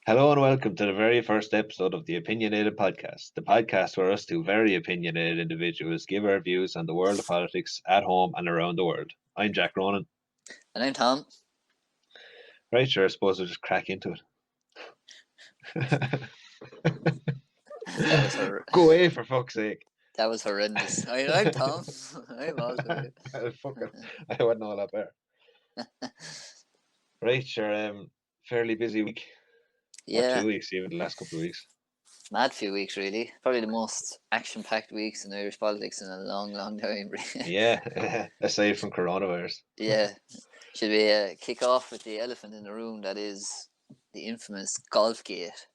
Hello and welcome to the very first episode of the Opinionated Podcast, the podcast where us two very opinionated individuals give our views on the world of politics at home and around the world. I'm Jack Ronan. And I'm Tom. Right, sure, I suppose we'll just crack into That was it. Go away, for fuck's sake. that was horrendous. I'm Tom. I'm also. I wouldn't know that better. Right, sure, fairly busy week. Or Yeah, 2 weeks, even the last couple of weeks. mad few weeks really. Probably the most action-packed weeks in Irish politics in a long, long time. Yeah, aside from coronavirus. Yeah. Should we kick off with the elephant in the room? That is the infamous golf gate.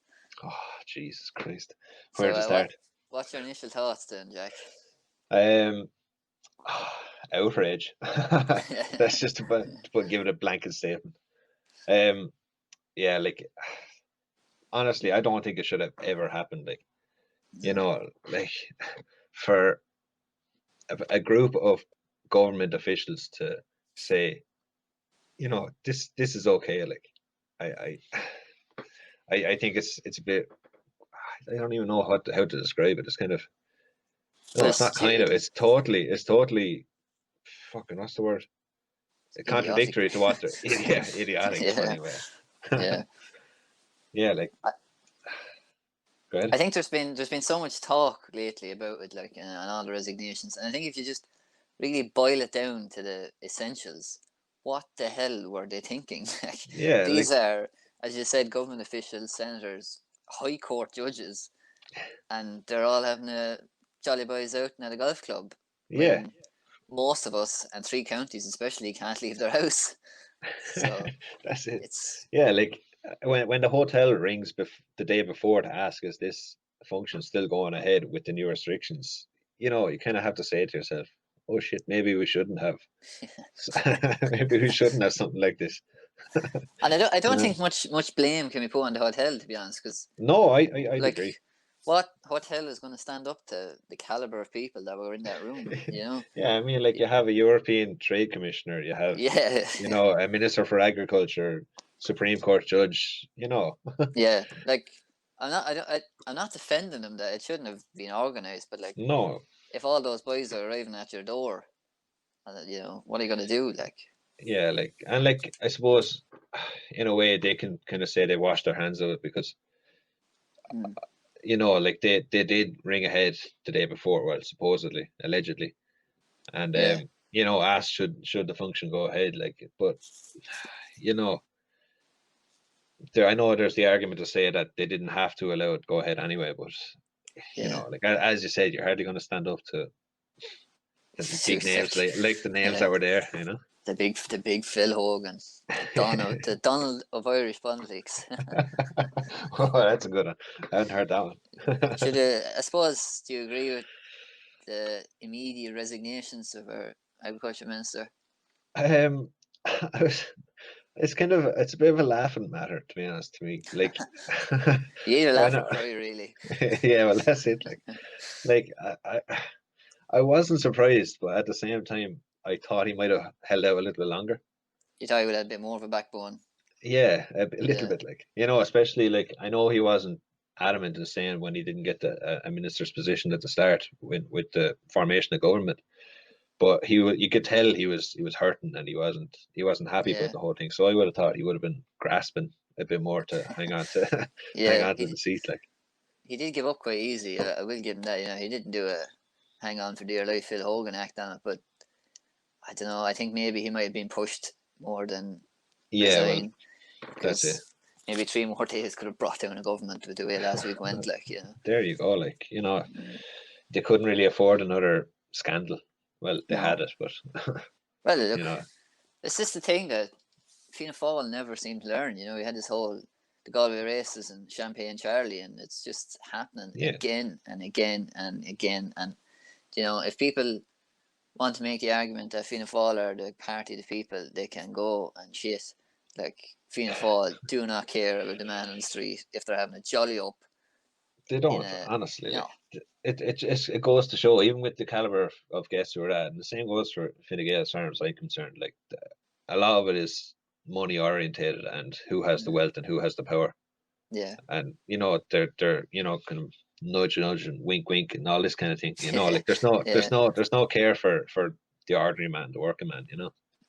Oh, Jesus Christ. Where So, to start? what's your initial thoughts then, Jack? Outrage. That's just to give it a blanket statement. Yeah, like honestly, I don't think it should have ever happened. Like, like for a group of government officials to say, this is okay. Like, I I think it's a bit. I don't even know how to describe it. It's kind of no, Well, it's not kind of. It's totally fucking. What's the word? idiotic. Contradictory to what they're idiotic is what Yeah, anyway. yeah. Yeah, like go ahead. I think there's been so much talk lately about it, like and all the resignations, and I think if you just really boil it down to the essentials, what the hell were they thinking? Like, Yeah, these like are, as you said, government officials, senators, high court judges, and they're all having a jolly boys out at a golf club yeah. when most of us, and three counties especially, can't leave their house. So That's it. it's Yeah, like when the hotel rings the day before to ask is this function still going ahead with the new restrictions, you kind of have to say to yourself, "Oh shit, maybe we shouldn't have. Maybe we shouldn't have something like this." and I don't Uh, think much blame can be put on the hotel, to be honest, because no, I'd agree. like what hotel is going to stand up to the caliber of people that were in that room? Yeah, I mean, like you have a European Trade Commissioner, you have, Yeah, a Minister for Agriculture, Supreme Court judge. yeah. Like I'm not defending them that it shouldn't have been organized, but like No, if all those boys are arriving at your door, what are you going to do? Like, yeah, like I suppose in a way they can kind of say they washed their hands of it because hmm, like they did ring ahead the day before, well, supposedly, allegedly, and yeah, asked should the function go ahead, like, but you know I know there's the argument to say that they didn't have to allow it to go ahead anyway, but yeah. like as you said, you're hardly going to stand up to the big names Like, like the names yeah, that were there, the big Phil Hogan, the Donald of Irish politics. Oh, that's a good one. I haven't heard that one. I suppose, do you agree with the immediate resignations of our agriculture minister? um, I was, it's a bit of a laughing matter to be honest to me. Like, You either when laugh or cry, really. yeah, well, that's it. Like I wasn't surprised, but at the same time, I thought he might have held out a little bit longer. You thought he would have a bit more of a backbone. Yeah, a little Yeah, bit, like especially like I know he wasn't adamant in saying when he didn't get a minister's position at the start with the formation of government. But you could tell he was hurting and he wasn't happy about yeah, the whole thing. So I would have thought he would have been grasping a bit more to hang on to hang yeah. on to the seat. Like, He did give up quite easy. I will give him that. He didn't do a hang on for dear life Phil Hogan act on it, but I don't know. I think maybe he might have been pushed more than yeah, well, resign that's it. because maybe 3 more days could have brought down a government with the way last week went. There you go. Like, Mm. they couldn't really afford another scandal. Well, they had No. it, but Well, you look, know, it's just the thing that Fianna Fáil never seemed to learn. We had this whole the Galway races and Champagne Charlie, and it's just happening yeah, again and again and again. And if people want to make the argument that Fianna Fáil are the party of the people, they can go and shit. Like, Fianna Fáil do not care about the man on the street if they're having a jolly up they in don't a honestly. Like, no. it goes to show, even with the caliber of guests who are at, and the same goes for Fine Gael as far as I'm concerned. Like, a lot of it is money orientated and who has the Mm, wealth and who has the power. Yeah. and they're kind of nudge and wink and all this kind of thing. Like Yeah. there's no care for the ordinary man, the working man.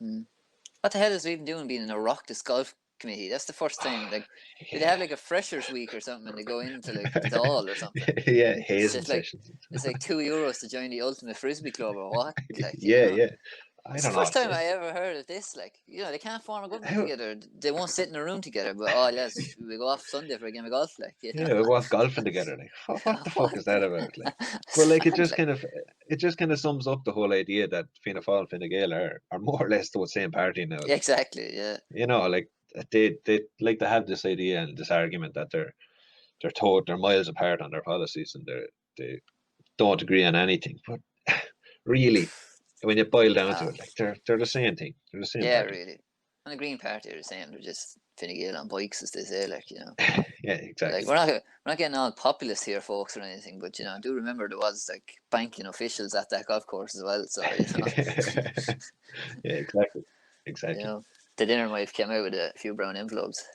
Mm. What the hell is they even doing being in a Rocktas golf committee? That's the first time. Like, do they have Yeah. like a freshers week or something, and they go into like the Dáil or something? Yeah, It's hazing just like sessions. it's like €2 to join the ultimate frisbee club or what? Like, Yeah. I it's the don't know. first time I ever heard of this. Like, they can't form a government How, together. They won't sit in a room together. But oh, we go off Sunday for a game of golf. Like, yeah, we was golfing together. Like, what the fuck what? is that about? Like, but like Sad, like, it just kind of sums up the whole idea that Fianna Fáil and Fine Gael are more or less the same party now. Like, exactly. Yeah. like they like to have this idea and this argument that they're miles apart on their policies and they don't agree on anything. But really, when you boil down to Ah, it, like they're the same thing. They're the same yeah, party. really. And the Green Party are the same. They're just Fine Gael on bikes, as they say. Like, Yeah, like exactly. we're not getting all populist here, folks, or anything. But do remember there was like banking officials at that golf course as well. So Yeah, exactly. you Exactly. know, the dinner might have come out with a few brown envelopes.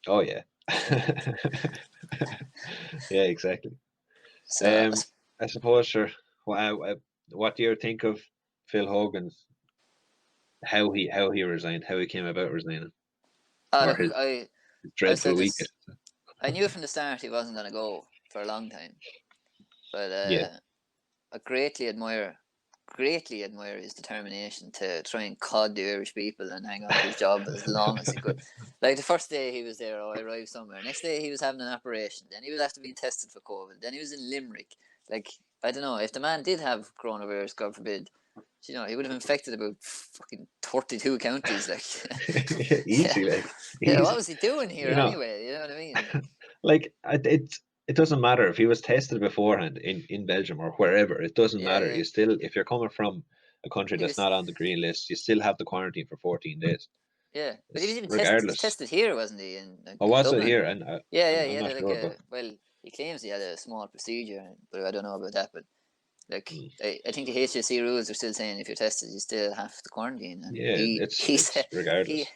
Oh yeah. Yeah. Yeah, exactly. So I suppose, sure. What do you think of Phil Hogan's how he resigned, how he came about resigning, or look, his I dreadful said week? this. I knew from the start he wasn't going to go for a long time, but Yeah, I greatly admire his determination to try and cod the Irish people and hang on to his job as long as he could. Like the first day he was there, I arrived somewhere. Next day he was having an operation. Then he was after being tested for COVID. Then he was in Limerick. Like, I don't know, if the man did have coronavirus, God forbid, he would have infected about fucking 32 counties. Like, yeah, easy, like yeah. What easy. was he doing here You know, anyway? You know what I mean? like it doesn't matter if he was tested beforehand in Belgium or wherever. It doesn't Yeah, matter. yeah. You still, if you're coming from a country He that's was, not on the green list, you still have the quarantine for 14 days. yeah, but he was It's even regardless. tested here, wasn't he? In Or in was it Dublin. here? And Yeah, yeah, I'm, he I'm had not like sure, but he claims he had a small procedure, but I don't know about that. But like, mm, I think the HSC rules are still saying if you're tested, you still have to quarantine. And yeah, he it's said he regardless.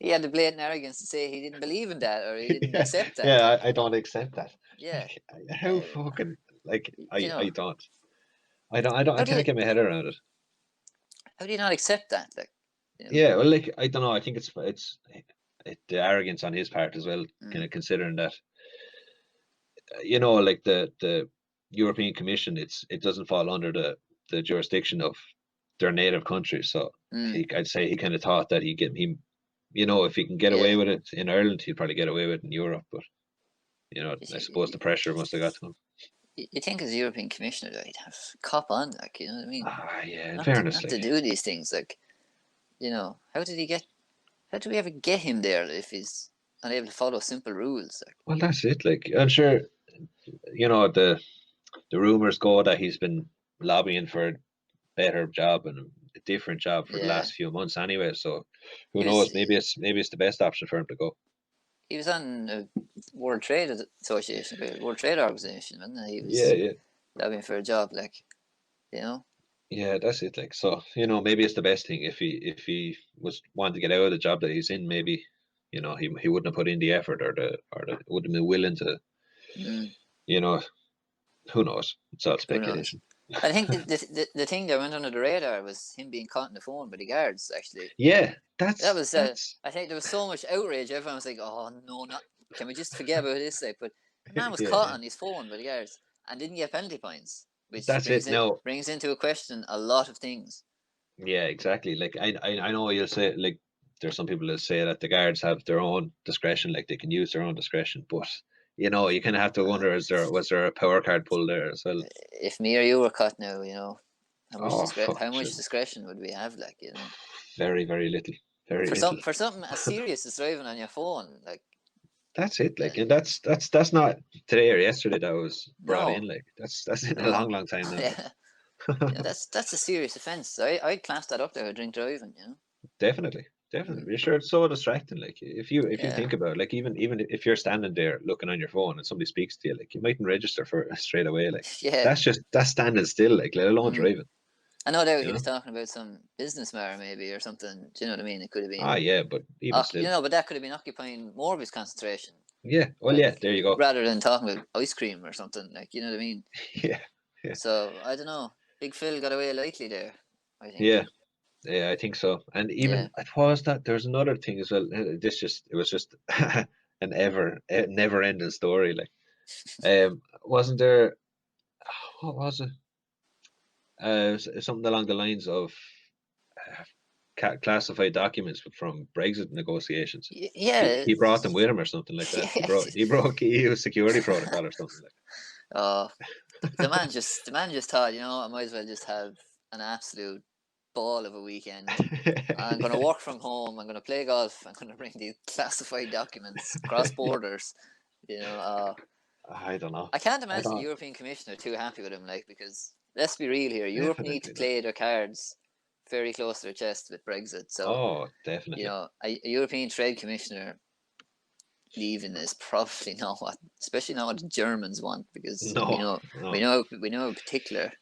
he had the blatant arrogance to say he didn't believe in that or he didn't Yeah, accept that. yeah, Like, I don't accept that. yeah, Like, how uh, fucking like you know, I how do can't you get my head around it. how do you not accept that? Like, Yeah, well, like I don't know. I think the arrogance on his part as well, kind mm, of considering that like the European Commission, it doesn't fall under the jurisdiction of their native country. So mm, I'd say he kind of thought that if he can get away yeah. with it in Ireland, he'd probably get away with it in Europe. But I suppose You, the pressure must have got to him. you think as a European Commissioner, though, he'd have cop on, like, you know what I mean? Ah, yeah. In Not fairness, not to like, do these things, like, how did he get? How do we ever get him there if he's unable to follow simple rules? Like, well, that's it. Like, I'm sure the rumors go that he's been lobbying for a better job and a different job for the yeah, last few months anyway. So who he was knows? Maybe it's the best option for him to go. he was on the World Trade Association, World Trade Organization, wasn't he? He Yeah, was yeah. lobbying for a job, like, you know. Yeah, that's it. Like, so, maybe it's the best thing if he was wanting to get out of the job that he's in. Maybe, he wouldn't have put in the effort or the wouldn't be willing to. Mm, You know, who knows? It's all who knows? speculation. I think the thing that went under the radar was him being caught on the phone by the guards. Actually, Yeah, that that's was. that's I think there was so much outrage. Everyone was like, "Oh no, not can we just forget about this?" Like, but the man was yeah, caught yeah. on his phone by the guards and didn't get penalty points, which That's it. No, brings into a question a lot of things. yeah, exactly. Like I know you'll say, like, there's some people that say that the guards have their own discretion, like they can use their own discretion, but you kind of have to Uh, wonder, was there a power card pull there as well? if me or you were caught now, Oh fuck, how sure. much discretion would we have? Like, Very, very little, very little. for something as serious as driving on your phone, like, That's it. uh, Like, and that's not today or yesterday that was brought in. no, Like, that's in a long, no, long time now. yeah. That's a serious offence. I'd class that up there with drink driving. Definitely, Mm, definitely. Sure, it's so distracting. Like, if you yeah, think about it, like, even if you're standing there looking on your phone and somebody speaks to you, like, you mightn't register for it straight away. Like, yeah. that's standing still. Like, let alone Mm. driving. I know that You he was know? talking about some business matter maybe or something. Do you know what I mean? It could have Ah, been, yeah, but even still, but that could have been occupying more of his concentration. Yeah. Well, like, yeah. There you go. rather than talking about ice cream or something, like, you know what I mean? Yeah. Yeah. So I don't know. Big Phil got away lightly there, I think. Yeah. Yeah, I think so. And Yeah. even I was that there's another thing as well. It was just an never ending story. Like, wasn't there? What was it? Something along the lines of classified documents from Brexit negotiations. Yeah. He brought them with him or something like that. Yeah. He broke EU security protocol or something like. Oh, the man just thought, you know, I might as well just have an absolute ball of a weekend. I'm going to Yeah. work from home. I'm going to play golf. I'm going to bring these classified documents across borders. You know, I don't know. I can't I imagine the don't. European Commission are too happy with him, like, because let's be real here. Europe need to Definitely not. play their cards very close to their chest with Brexit. So, Oh, you definitely. know, a European Trade Commissioner leaving is probably not what, especially not what the Germans want, because we No, know no, how particular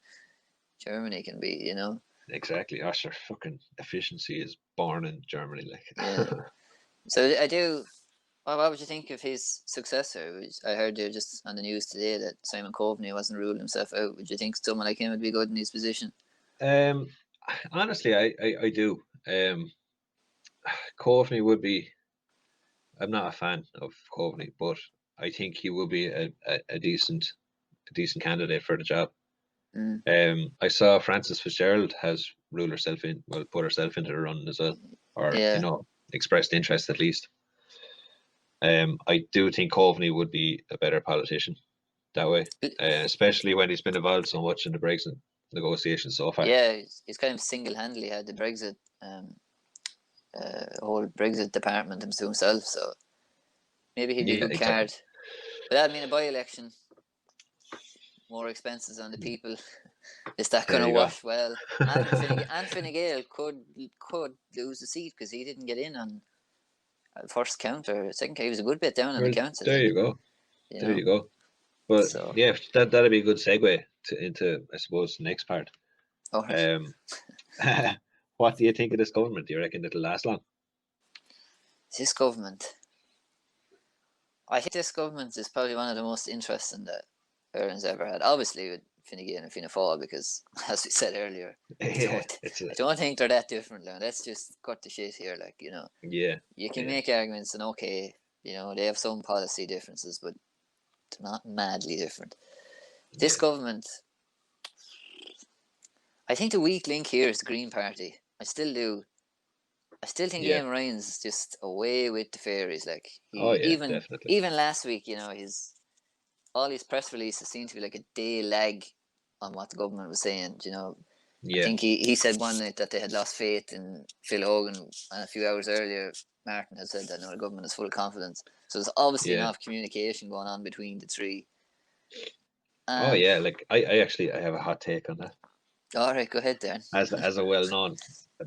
Germany can be. You know, exactly. Usher fucking efficiency is born in Germany, yeah. like. So I do. Well, what would you think of his successor? I heard there just on the news today that Simon Coveney wasn't ruling himself out. Would you think someone like him would be good in his position? um, honestly, I do. Coveney would be. I'm not a fan of Coveney, but I think he will be a decent candidate for the job. Mm. I saw Frances Fitzgerald has ruled herself in, well, put herself into the run as well, or Yeah, expressed interest at least. I do think Coveney would be a better politician that way, especially when he's been involved so much in the Brexit negotiations so far. yeah. He's kind of single-handedly had the Brexit, whole Brexit department to himself. So maybe he'd be a Yeah, good exactly. card. But that'd mean a by-election, more expenses on the people. Is that going There to you go. wash well? And Fine Gael could lose the seat because he didn't get in on first count or second count. He was a good bit down on the Well, counts, I there think. you go. You There know, you go. But so yeah, that'd be a good segue into, I suppose, the next part. all right. Um, what do you think of this government? Do you reckon it'll last long? This government, I think this government is probably one of the most interesting that Ireland's ever had. Obviously with Fine Gael and Fianna Fáil, because as we said earlier, Yeah, it's I don't think they're that different. Now let's just cut the shit here. Like, you know, yeah, you can yeah, make arguments and okay, you know, they have some policy differences, but they're not madly different. This yeah, government, I think the weak link here is the Green Party. I still do. I still think yeah. Eamon Ryan's is just away with the fairies. Like, Oh he yeah, definitely. even last week, you know, all his press releases seem to be like a day lag on what the government was saying. You know, I Yeah, think he said one night that they had lost faith in Phil Hogan, and a few hours earlier, Martin had said that no, the government is full of confidence. So there's obviously yeah. enough communication going on between the three. Oh And yeah. Like I actually I have a hot take on that. all right, go ahead, Darren. As a well-known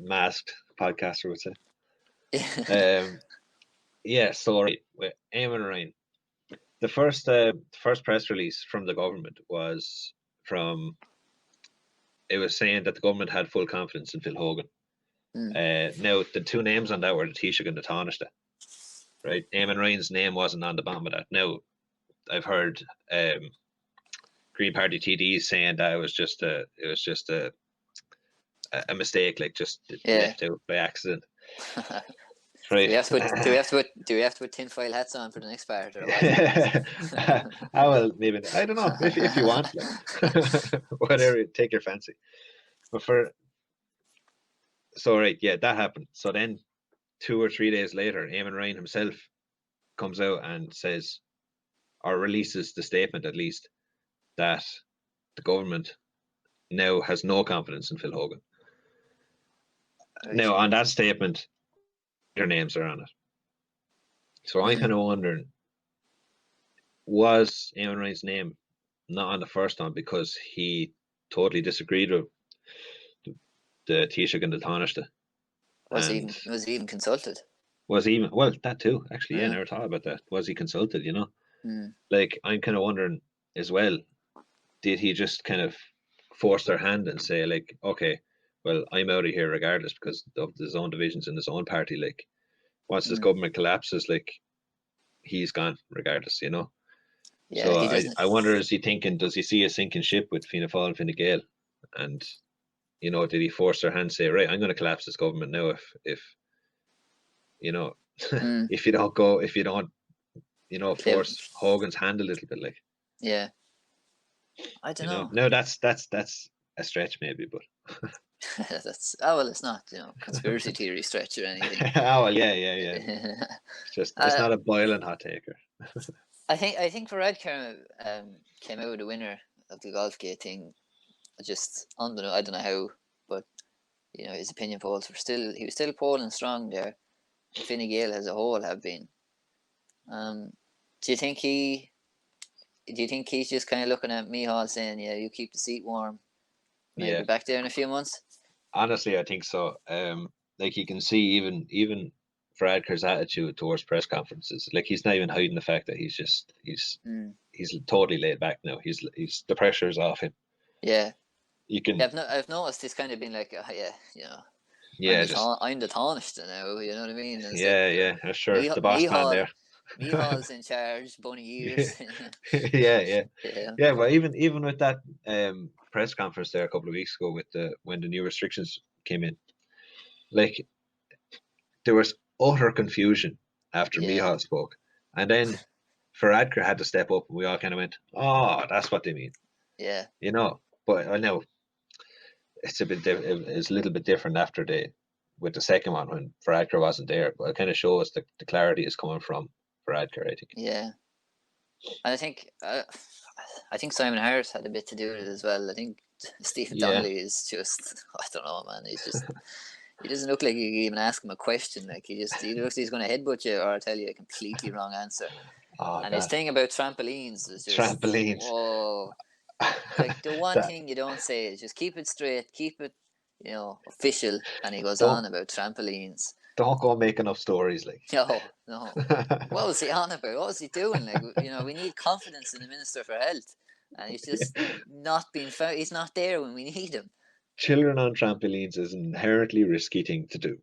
masked podcaster would say. Yeah. Um, yeah. So right, with Eamon Ryan, the first press release from the government was from. It was saying that the government had full confidence in Phil Hogan. Mm. Now the two names on that were the Taoiseach and the Taoiseach. Right, Eamon Ryan's name wasn't on the bottom of that. Now I've heard Green Party TDs saying that it was just a mistake, like just Yeah. left out by accident. Do we Right. have to put do we have to put tinfoil hats on for the next part or what? I will maybe I don't know if you want, like whatever, take your fancy. But right, yeah, that happened. So then 2 or 3 days later, Eamon Ryan himself comes out and says, or releases the statement at least, that the government now has no confidence in Phil Hogan. Right. Now on that statement, their names are on it. So I'm Mm. kind of wondering, was Eamon Ryan's name not on the first one because he totally disagreed with the Taoiseach and the Taoiseach, and Was he even consulted? was he even, well, that too actually, yeah, Yeah. never thought about that. Was he consulted? Mm. Like I'm kind of wondering as well, did he just kind of force their hand and say like, okay, well, I'm out of here regardless because of his own divisions in his own party. Like once this Mm. government collapses, like he's gone regardless, you know. Yeah, So he I, doesn't. I wonder, is he thinking, does he see a sinking ship with Fianna Fáil and Fine Gael? And, you know, did he force their hand, say, right, I'm going to collapse this government now if you know, Mm, if you don't, you know, give, force Hogan's hand a little bit, like, yeah, I don't you know. know. No, that's a stretch maybe, but That's well, it's not conspiracy theory stretch or anything. oh well, yeah. It's just, it's uh, not a boiling hot taker. I think Varadkar came out the winner of the Golfgate thing. Just I don't know how, but his opinion polls were he was still polling strong there. And Fine Gael as a whole have been. Um, do you think he's just kind of looking at Mihal saying, "Yeah, you keep the seat warm. Maybe Yeah, back there in a few months." honestly, I think so. Like, you can see even Varadkar's attitude towards press conferences. Like, he's not even hiding the fact that Mm. he's totally laid back now. He's the pressure's off him. Yeah, You can, yeah. I've noticed he's kind of been like, yeah, yeah, just, I'm the tarnished now. You know what I mean? And it's like yeah, sure, the boss man Mihal there. Mihal's in charge, bunny ears. Yeah. Yeah, Yeah, well, even with that press conference there a couple of weeks ago, with when the new restrictions came in, like, there was utter confusion after yeah, Mihal spoke, and then Varadkar had to step up, and we all kind of went, "Oh, that's what they mean," yeah. you know. But I know it's it's a little bit different after with the second one when Varadkar wasn't there, but it kind of shows the clarity is coming from Varadkar, I think. Yeah, and I think Simon Harris had a bit to do with it as well. I think Stephen Yeah, Donnelly is just I don't know, man. He doesn't look like you can even ask him a question. Like he looks like he's going to headbutt you or tell you a completely wrong answer. oh And his god, thing about trampolines is just trampolines. whoa. Like the one That, thing you don't say is just keep it straight, keep it official. And he goes don't on about trampolines. don't go making up stories, like. No. What was he on about? What was he doing? Like, we need confidence in the Minister for Health. And he's just not being found. He's not there when we need him. Children on trampolines is an inherently risky thing to do.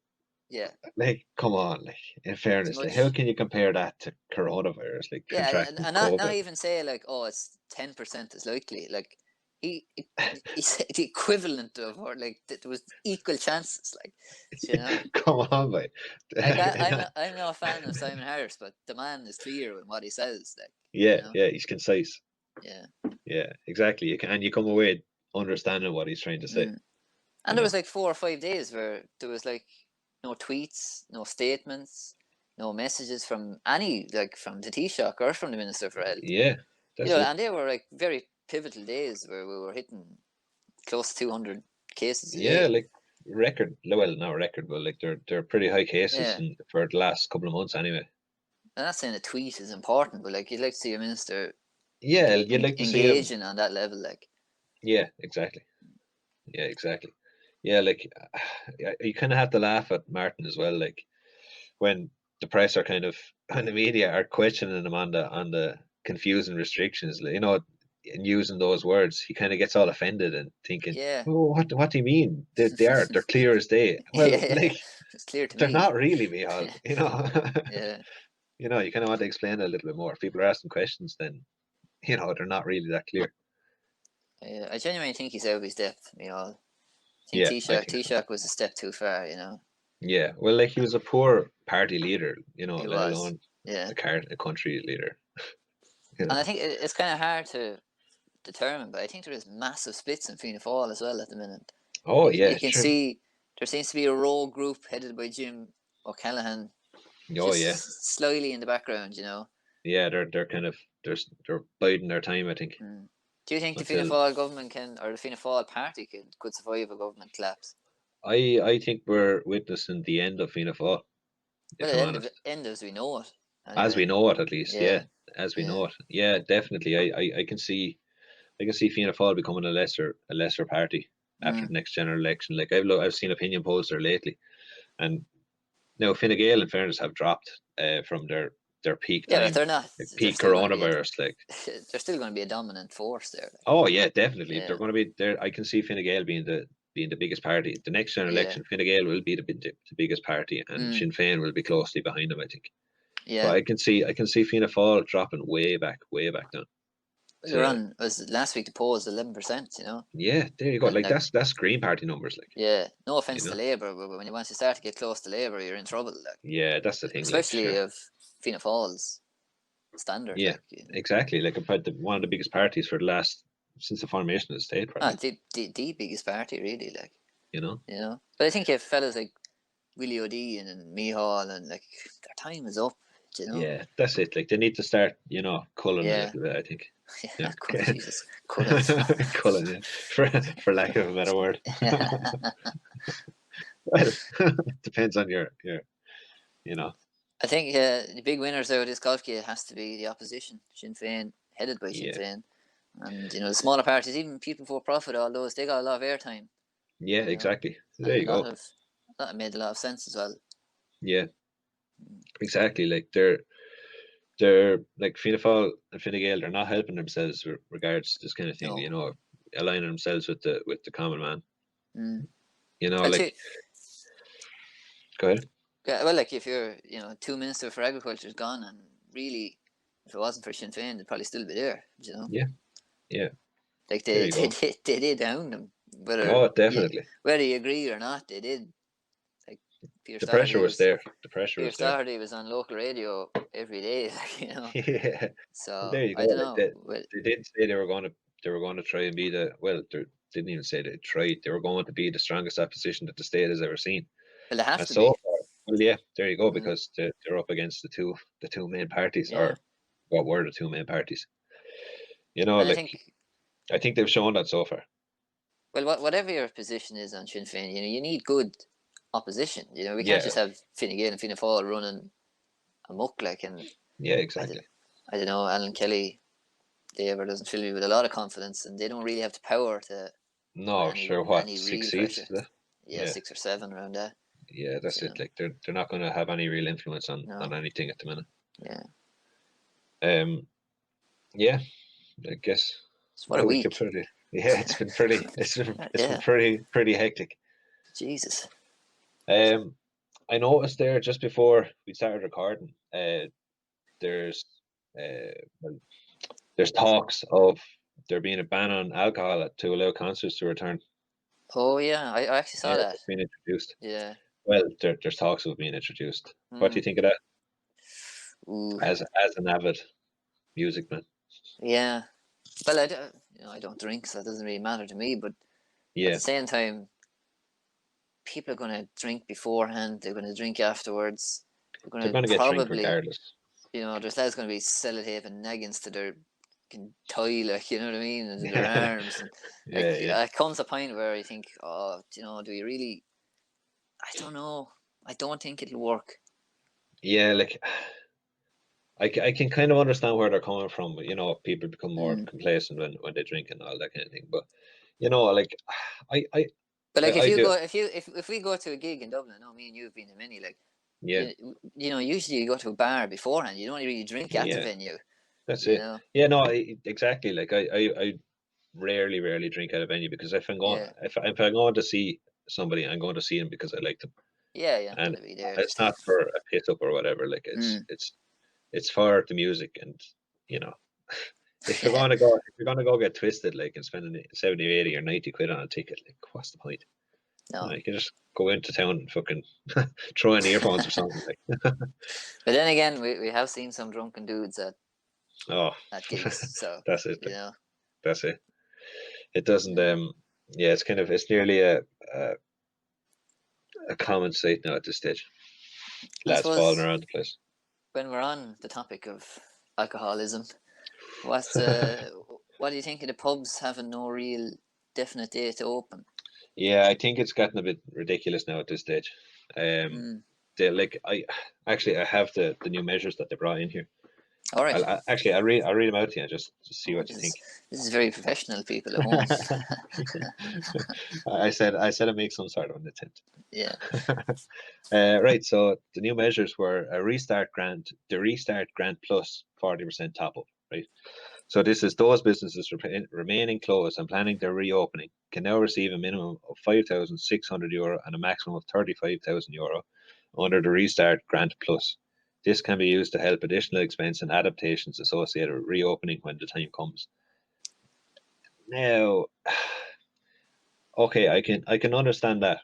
Yeah. Like, come on, like, in It's fairness, like, how much. can you compare that to coronavirus, like Yeah. And, contracting and not COVID? even say, like, oh, it's 10% as likely. Like, he said the equivalent of, or like, there was equal chances. Like, you know. Come on, mate. Like, I'm not a fan of Simon Harris, but the man is clear in what he says. Like, Yeah, he's concise. Yeah. Yeah, exactly. You come away understanding what he's trying to say. Mm. You And there know. was like 4 or 5 days where there was like no tweets, no statements, no messages from from the Taoiseach or from the Minister for Health. Yeah, that's it. And they were like very pivotal days where we were hitting close to 200 cases a Yeah, day. like, record. Well, not record, but like, they're pretty high cases Yeah. for the last couple of months anyway. I'm not saying a tweet is important, but like you'd like to see a minister Yeah, you'd like to see him. engaging on that level. Like, Yeah, exactly. Yeah, exactly. Yeah, like, you kind of have to laugh at Martin as well. Like, when the press are kind of, and the media are questioning him on the confusing restrictions, you know, and using those words, he kind of gets all offended and thinking, yeah. "Oh, what do you mean? They're clear as day." Well, Yeah. like, It's clear to they're me. not really, Mihal. You know, Yeah. you know, you kind of want to explain it a little bit more. If people are asking questions, then, you know, they're not really that clear. I genuinely think he's out of his depth. I think Yeah, I think so. Taoiseach was a step too far. Yeah, well, like, he was a poor party leader, you know, He let was. alone Yeah. a country leader. You And I know. think it's kind of hard to determine, but I think there is massive splits in Fianna Fáil as well at the minute. Oh You yeah, can sure. see there seems to be a rogue group headed by Jim O'Callaghan, Oh yeah, just slyly in the background. yeah. They're kind of they're biding their time, I think, Mm. Do you think the Fianna until Fáil government or the Fianna Fáil party could survive a government collapse? I think we're witnessing the end of Fianna Fáil, Well, if I'm honest, end as we know it. as Anyway. we know it, at least. Yeah, Yeah. as we Yeah. know it. Yeah, definitely. I can see Fianna Fáil becoming a lesser party after Mm. the next general election. Like, I've seen opinion polls there lately, and now Fine Gael, in fairness, have dropped from their peak Yeah, but time, they're not. like They're peak still going to be coronavirus. Like, they're still going to be a dominant force there. Like. oh yeah, definitely. They're Yeah, going to be there. I can see Fine Gael being the biggest party. The next general yeah. election, Fine Gael will be the biggest party, and Mm. Sinn Féin will be closely behind them, I think. Yeah. But I can see Fianna Fáil dropping way back down. They're on, was last week the poll was 11%, you know. Yeah, there you go. And Like that's Green Party numbers, like. Yeah, no offense You to know? Labour, but when you once you start to get close to Labour, you're in trouble. Like, Yeah, that's the thing. especially like, sure. of Fianna Fáil's standard. Yeah, like, you know. exactly. Like one of the biggest parties for the last since the formation of the state, probably. The biggest party, really. Like, You know. you know. But I think if fellas like Willie O'D and Mihal and like their time is up. You know. Yeah, that's it. Like they need to start, culling a Yeah. little bit, I think. Yeah, Yeah. Jesus, culling. Culling, yeah. For lack of a better word. Well, depends on your. I think the big winners out of this golf game has to be the opposition, Sinn Féin, headed by Sinn Yeah. Féin. And, the smaller parties, even People for Profit, all those, they got a lot of airtime. Yeah, exactly. There you go. That made a lot of sense as well. Yeah, exactly. Like they're like Fianna Fáil and Fine Gael, they're not helping themselves with regards to this kind of thing. No. Aligning themselves with the common man. Mm. Like. Go ahead. Yeah, well, like if you're, two Minister for Agriculture is gone, and really, if it wasn't for Sinn Féin, they'd probably still be there. Yeah. Like they did down them. Definitely. Whether you agree or not, they did. Like the pressure was there. The pressure was there. Doherty was on local radio every day, Yeah. So there you go. I don't know. They did say they were going to try and be they didn't even say they tried. They were going to be the strongest opposition that the state has ever seen. Well, they have to be. Well, yeah, there you go, because they're up against the two main parties, or what were the two main parties. I think they've shown that so far. Well, whatever your position is on Sinn Féin, you need good opposition. We can't just have Fine Gael and Fianna Fáil running amok, like, and yeah, exactly. I don't know, Alan Kelly, Labour doesn't fill me with a lot of confidence, and they don't really have the power to. No, sure. What, 6 seats? Yeah, 6 or 7 around that. Yeah, that's it. Like they're not going to have any real influence on anything at the minute. Yeah. Yeah, I guess. What a week. It's been pretty. It's been pretty hectic. Jesus. I noticed there just before we started recording, there's talks of there being a ban on alcohol to allow concerts to return. Oh yeah, I actually saw that. It's been introduced. Yeah. Well, there's talks of being introduced. What do you think of that? Ooh. As an avid music man. Yeah. Well, I don't drink, so it doesn't really matter to me. But at the same time, people are going to drink beforehand. They're going to drink afterwards. They're going to get drink regardless. There's lads going to be sellotaping naggins to their tie, like, you know what I mean, and their arms. And, it comes a point where I think, do we really? I don't know. I don't think it'll work. Yeah, like I can kind of understand where they're coming from, but people become more complacent when they drink and all that kind of thing. But like I. But like if we go to a gig in Dublin, I know me and you've been to many, like usually you go to a bar beforehand. You don't really drink at the venue. That's it. Yeah, no, exactly. Like I rarely drink at a venue, because if I'm going if I'm going to see somebody, I'm going to see them because I like them. Yeah, and be there. It's not for a piss up or whatever. Like it's for the music, and if you're gonna go get twisted, like, and spending 70, 80 or 90 quid on a ticket, like, what's the point? No, you can just go into town and fucking throw in earphones or something. Like. But then again, we have seen some drunken dudes at gigs, so that's it. That's it. It doesn't. It's nearly a common sight now at this stage. Lads falling around the place. When we're on the topic of alcoholism, what do you think of the pubs having no real definite date to open? Yeah, I think it's gotten a bit ridiculous now at this stage. I have the new measures that they brought in here. All right. I'll read them out to you just to see what you think. This is very professional, people at home. I said I'd make some sort of an attempt. Yeah. Right. So the new measures were the Restart Grant Plus 40% top up. Right. So this is those businesses remaining closed and planning their reopening can now receive a minimum of €5,600 and a maximum of €35,000 under the Restart Grant Plus. This can be used to help additional expense and adaptations associated with reopening when the time comes. Now, okay, I can understand that.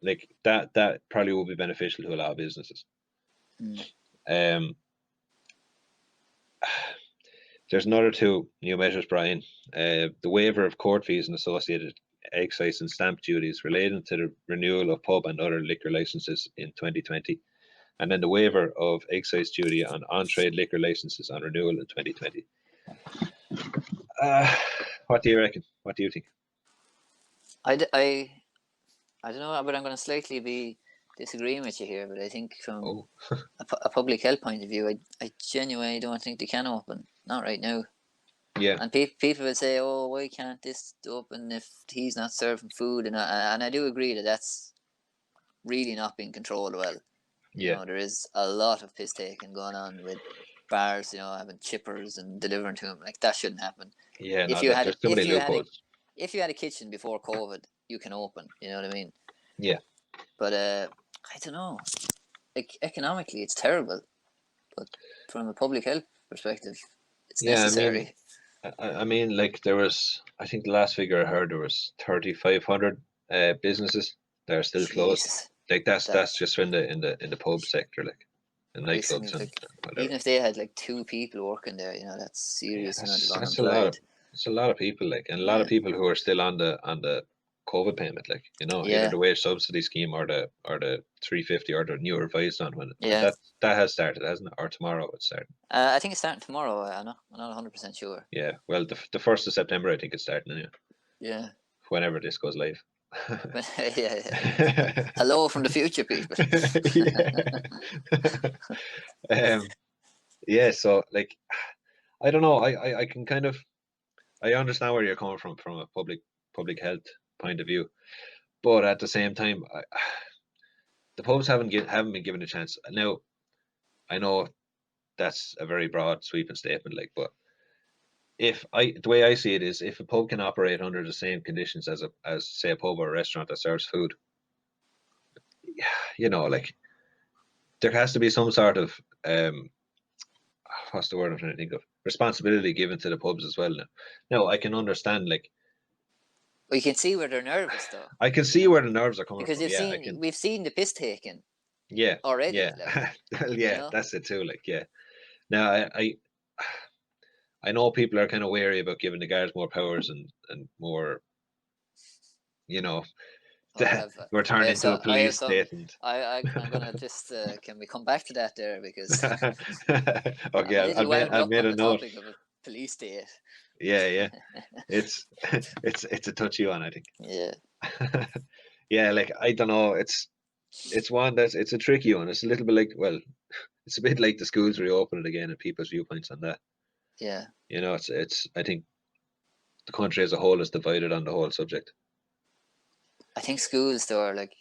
Like that probably will be beneficial to a lot of businesses. Um, there's another two new measures, Brian. The waiver of court fees and associated excise and stamp duties relating to the renewal of pub and other liquor licenses in 2020, and then the waiver of excise duty on on-trade liquor licenses on renewal in 2020. What do you reckon? What do you think? I don't know, but I'm going to slightly be disagreeing with you here. But I think from a public health point of view, I genuinely don't think they can open. Not right now. Yeah. And people will say, "Oh, why can't this open if he's not serving food?" And I do agree that that's really not being controlled well. Yeah. You know, there is a lot of piss taking going on with bars, you know, having chippers and delivering to them. Like, that shouldn't happen. Yeah, There's too many loopholes. If you had a kitchen before COVID, you can open. You know what I mean? Yeah. But I don't know. Like, economically, it's terrible. But from a public health perspective, it's necessary. I mean, like, there was, I think the last figure I heard, there was 3,500 businesses that are still closed. Like, that's just in the pub sector, like, and nightclubs and whatever. Even if they had like 2 people working there, you know, that's serious amount of unemployed. A lot of people, like, and a lot of people who are still on the COVID payment, like, you know, either the wage subsidy scheme or the 350 or the new revised one. That has started, hasn't it? Or tomorrow it's starting. I think it's starting tomorrow. I'm not 100% sure. Yeah, well, the 1st of September, I think it's starting anyway. Yeah. Whenever this goes live. Yeah. Hello from the future, people. Yeah. So, like, I don't know. I can kind of, I understand where you're coming from a public health point of view, but at the same time, the pubs haven't been given a chance. Now, I know that's a very broad sweeping statement, like, but the way I see it is, if a pub can operate under the same conditions as say a pub or a restaurant that serves food, you know, like, there has to be some sort of what's the word I'm trying to think of, responsibility given to the pubs as well. Now I can understand, like, well, you can see where they're nervous, though. I can see where the nerves are coming from. Because we've seen the piss taking. Yeah. Already. Yeah. Like, yeah, you know? That's it too. Like, yeah. Now I know people are kind of wary about giving the guards more powers and more, you know, we're turned into a police state. I'm gonna just can we come back to that there, because okay, I made a note of a police state. Yeah. It's a touchy one, I think. Yeah. Yeah, like, I don't know. It's one it's a tricky one. It's a little bit like, well, it's a bit like the schools reopening again and people's viewpoints on that. Yeah. You know, it's I think the country as a whole is divided on the whole subject. I think schools, though, are like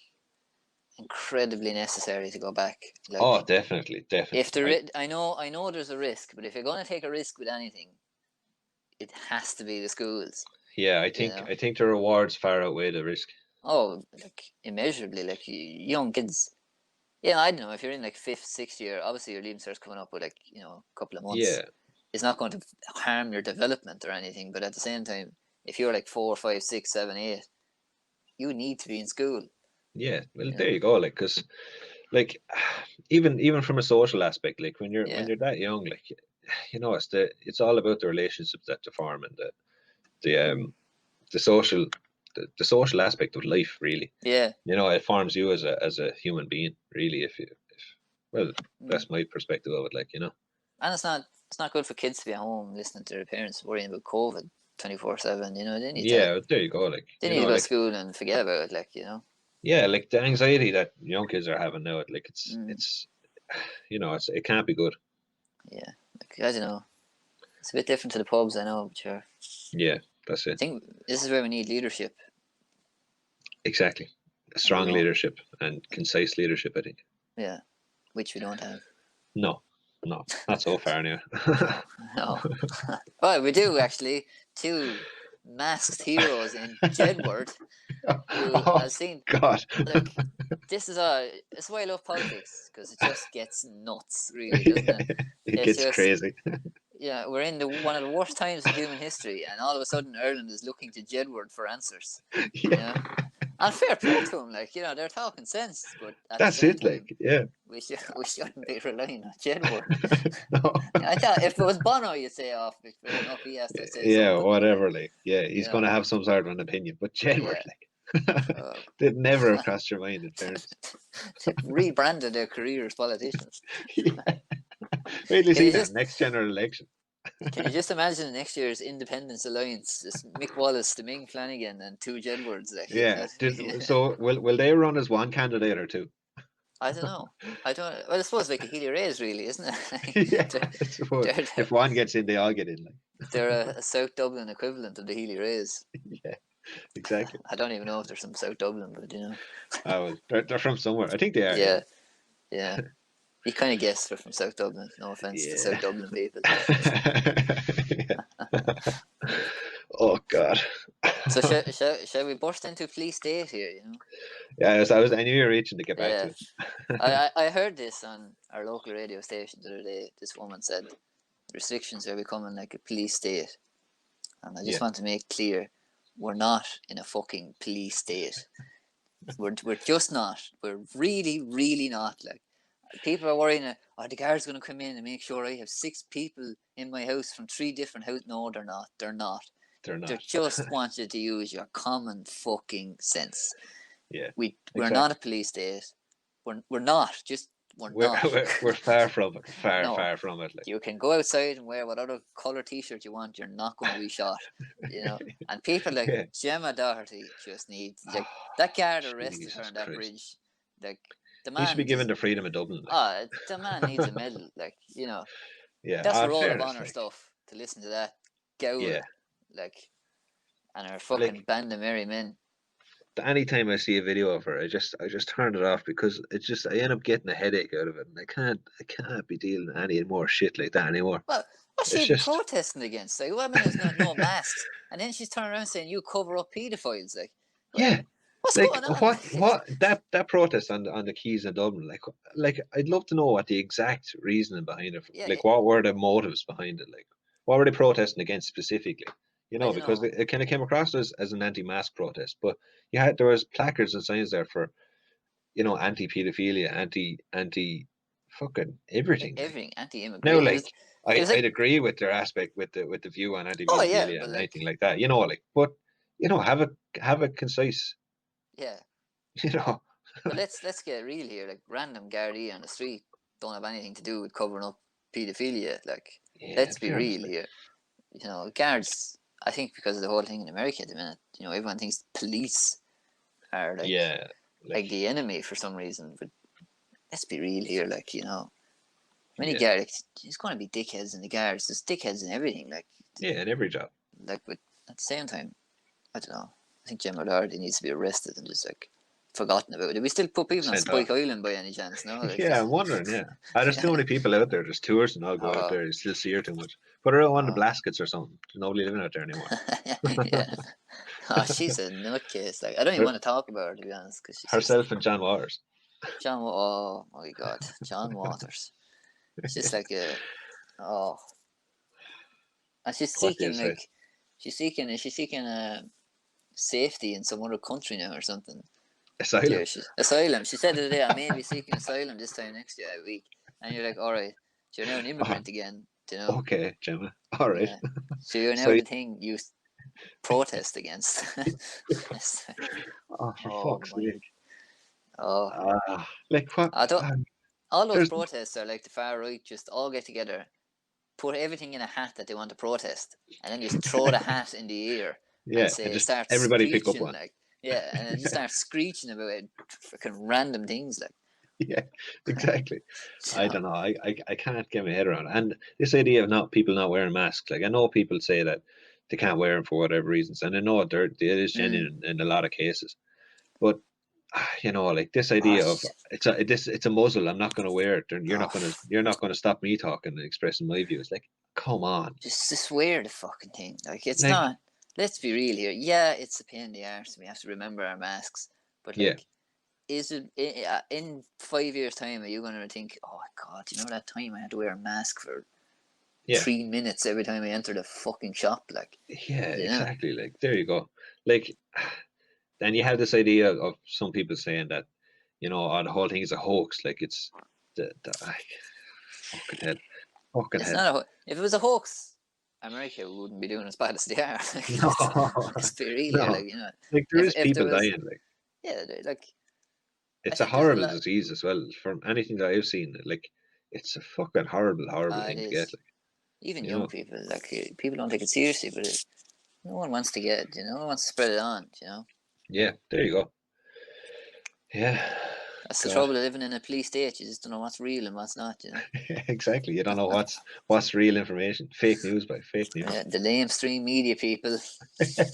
incredibly necessary to go back. Like, oh, definitely. If I know there's a risk, but if you're going to take a risk with anything, it has to be the schools. Yeah, I think the rewards far outweigh the risk. Oh, like, immeasurably. Like, young kids. Yeah, I don't know, if you're in like 5th, 6th year, obviously your leaving cert's coming up with, like, you know, a couple of months. Yeah. It's not going to harm your development or anything, but at the same time, if you're like 4, 5, 6, 7, 8, you need to be in school. Yeah, well, there you go. Like, because, like, even from a social aspect, like, when you're that young, like, you know, it's all about the relationships that you form and the social aspect of life, really. Yeah. You know, it forms you as a human being, really. That's my perspective of it, like, you know. And it's not good for kids to be at home listening to their parents worrying about COVID 24/7. You know, they need to. There you go. Like, they need to go to school and forget about it, like, you know. Yeah, like, the anxiety that young kids are having now, like, it's you know, it can't be good. Yeah, like, I don't know. It's a bit different to the pubs, I know, but sure. Yeah, that's it. I think this is where we need leadership. Exactly. Strong leadership and concise leadership, I think. Yeah, which we don't have. No, not so far anyway. No. Well, we do, actually. 2 masked heroes in Jedward. Who I've seen. God. Like, this is it's why I love politics, because it just gets nuts, really, doesn't it? It It's gets just, crazy. yeah, we're in one of the worst times in human history, and all of a sudden Ireland is looking to Jedward for answers. Yeah, And fair play to them, like, they're talking sense, but at the that's same it. time, Like, yeah. we shouldn't be relying on Jedward. No. I thought if it was Bono, you'd say, "Oh, fair enough, he has to say Yeah, something." But whatever. Like, yeah, you he's know, gonna have some sort of an opinion. But Jedward, yeah, like, uh, they'd never have crossed your mind, in fairness. they've rebranded their career as politicians. Yeah. Wait till you Can see you that just next general election. can you just imagine next year's Independence Alliance? It's Mick Wallace, the Ming Flanagan, and two Jedwards. Like, Yeah. that, So will they run as one candidate or two? I don't know. I don't. Well, I suppose like a Healy Rays, really, isn't it? Yeah, they're, I suppose they're, if one gets in, they all get in. Like, they're a South Dublin equivalent of the Healy Rays. yeah, exactly. I don't even know if there's some South Dublin, but They're from somewhere. I think they are. Yeah. yeah, yeah. You kind of guessed they're from South Dublin. No offense to Yeah. South Dublin people. Yeah. Oh God. So shall we burst into police state here? Yeah, I knew you were reaching to get back Yeah, to it. I heard this on our local radio station the other day. This woman said restrictions are becoming like a police state, and I just Yeah. want to make clear, we're not in a fucking police state. We're just not. We're really, really not. Like, people are worrying, the guard's going to come in and make sure I have 6 people in my house from 3 different houses. No, they're not. They're not. They're They not. just want you to use your common fucking sense. Yeah. We're Exactly. not a police state. We're not. Just We're not. far from it. No. Far from it. Like. You can go outside and wear whatever colour t-shirt you want. You're not going to be shot. And people like Yeah. Gemma Doherty just need, like, that guard arrested Jesus her on that Christ. bridge. Like, the He man should be given the freedom of Dublin. Like. the man needs a medal. Like, Yeah. that's roll of fairness, honour like, stuff to listen to that gowler. Yeah. Like, and her fucking Like, band of merry men. anytime I see a video of her, I just turn it off because I end up getting a headache out of it, and I can't be dealing any more shit like that anymore. Well, what's she It's even just protesting against? Like, women has no masks, and then she's turning around saying you cover up paedophiles. Like, yeah. what's Like going on? what that protest on the quays in Dublin, like I'd love to know what the exact reasoning behind it. Yeah, Like, what were the motives behind it? Like, what were they protesting against specifically? I don't Because know. it kind of came across as an anti-mask protest, but there was placards and signs there for anti-pedophilia, anti fucking everything. Like. Everything Now, anti-immigrant. like, It was like, I'd agree with their aspect with the view on oh yeah, anti-pedophilia but and like, anything like that. Like, but have a concise. yeah. You know. But let's get real here. Like, random Gardaí on the street don't have anything to do with covering up paedophilia. Like, Yeah, let's be fairness, real like. here. Guards. I think because of the whole thing in America at the minute, everyone thinks police are like, Yeah, like the enemy for some reason. But let's be real here. Like, many yeah, guards, there's going to be dickheads in the guards. There's dickheads in everything. Like, yeah, in every job. but at the same time, I don't know. I think Gemma Doherty needs to be arrested and just like forgotten about. Do we still put people on Sent Spike off. Island by any chance? No. Like, Yeah, I'm wondering. Yeah, there's too many people out there. There's tourists and all go out there. You still see her too much. Put her out on the Blaskets or something. There's nobody living out there anymore. Yeah. Oh, she's a nutcase. Like, I don't even want to talk about her, to be honest, because she's Herself and John Waters. Oh my God, John Waters. It's just like and she's seeking is she seeking safety in some other country now or something? Asylum. Yeah, asylum. She said the other day, I may be seeking asylum this time next week, and you're like, all right, so you're now an immigrant again, Okay, Gemma. All right. Yeah. So you're now the thing you protest against. For fuck's sake. Like what? All those protests are like the far right just all get together, put everything in a hat that they want to protest, and then just throw the hat in the air and say, and just start everybody pick up screeching, one. like, and then just start screeching about freaking random things, like. Yeah, exactly. I don't know. I can't get my head around it. And this idea of people not wearing masks. Like, I know people say that they can't wear them for whatever reasons, and I know it is genuine in a lot of cases. But like this idea of it's a muzzle. I'm not going to wear it. You're not going to stop me talking and expressing my views. Like, come on. Just wear the fucking thing. Like, it's not. Let's be real here. Yeah, it's a pain in the arse. We have to remember our masks, but like, is it in 5 years' time? Are you going to think, oh God, you know that time I had to wear a mask for 3 minutes every time I entered a fucking shop, like? Yeah, You know? exactly. Like, there you go. Like, then you have this idea of some people saying that, you know, oh, the whole thing is a hoax. Like, it's fucking hell. Fucking It's hell. not if it was a hoax, America wouldn't be doing as bad as they are. Like, No. let's be real No. here, like, you know. Like, there is If there people was, dying. Like, yeah, like, I it's a think there's a horrible lot. disease as well. From anything that I've seen, like, it's a fucking horrible, horrible It thing to get. is. Like, Even you young know. people, like, people don't take it seriously, but no one wants to get it, you know. No one wants to spread it on, you know. Yeah, there you go. Yeah. That's the God. trouble of living in a police state. You just don't know what's real and what's not, you know. Exactly. You don't know what's real information. Fake news by fake news. Yeah, the lamestream media people. It's all,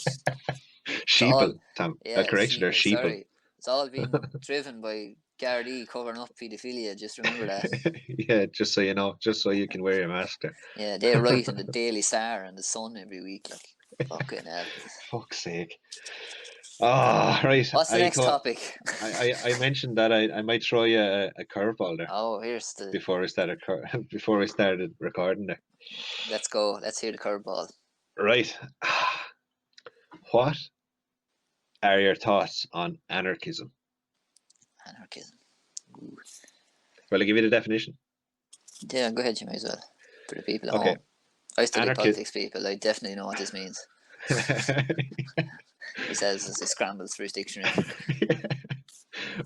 Sheeple, Tom. yeah, Correction there, sheeple. sorry. It's all been driven by Gardaí covering up paedophilia. Just remember that. Yeah, just so you know, just so you can wear your mask there. Yeah, they write in the Daily Star and the Sun every week. Like, fucking hell. Fuck's sake. Ah, right. What's the I next thought topic? I mentioned that I might throw you a curveball there Oh, here's the. before before we started recording there. Let's go. Let's hear the curveball. Right. What are your thoughts on anarchism? Anarchism. Ooh. Well, I give you the definition. Yeah, go ahead, you may as well. For the people at Okay. home. I study Anarchism. politics, people. I definitely know what this means. He says as he scrambles for his dictionary.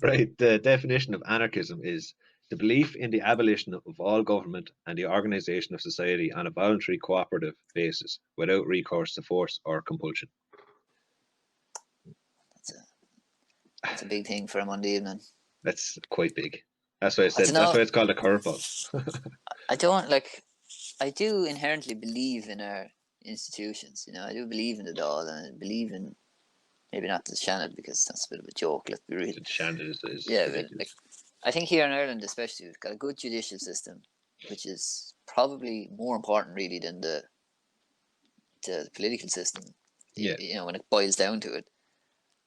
Right. The definition of anarchism is the belief in the abolition of all government and the organization of society on a voluntary cooperative basis without recourse to force or compulsion. That's a big thing for a Monday evening. That's quite big. That's why I said. I That's why it's called a curveball. I don't like. I do inherently believe in our institutions. You know, I do believe in the Dáil, and I believe in maybe not the Shannon because that's a bit of a joke. Let's be real. Shannon is Yeah, ridiculous. but like, I think here in Ireland, especially, we've got a good judicial system, which is probably more important really than the political system. Yeah. You know, when it boils down to it,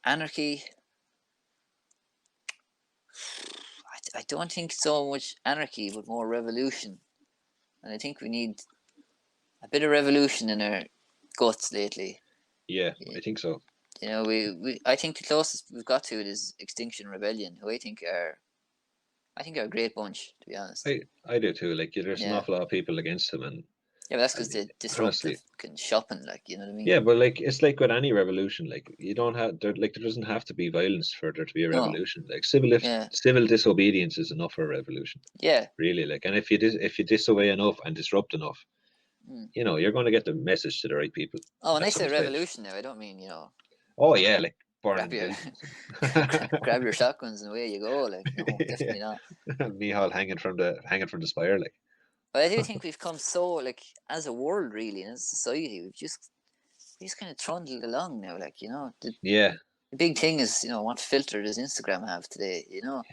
anarchy. I don't think so much anarchy, but more revolution. And I think we need a bit of revolution in our guts lately. Yeah, I think so. You know, I think the closest we've got to it is Extinction Rebellion, who I think are a great bunch, to be honest. I do too. Like, there's an awful lot of people against them, and yeah, but that's because they disrupt the fucking shopping, like, you know what I mean? Yeah, but like it's like with any revolution, like you don't have there doesn't have to be violence for there to be a revolution. Like civil disobedience is enough for a revolution. Yeah, really. Like, and if you disobey enough and disrupt enough, you know, you're going to get the message to the right people. Oh, when I say revolution now, I don't mean, you know. Oh yeah, like grab your shotguns and away you go. Like, no, definitely not. Mihal hanging from the spire, like. But I do think we've come so, like, as a world, really, and as a society, we've just kind of trundled along now. Like, you know, the big thing is, you know, what filter does Instagram have today? You know,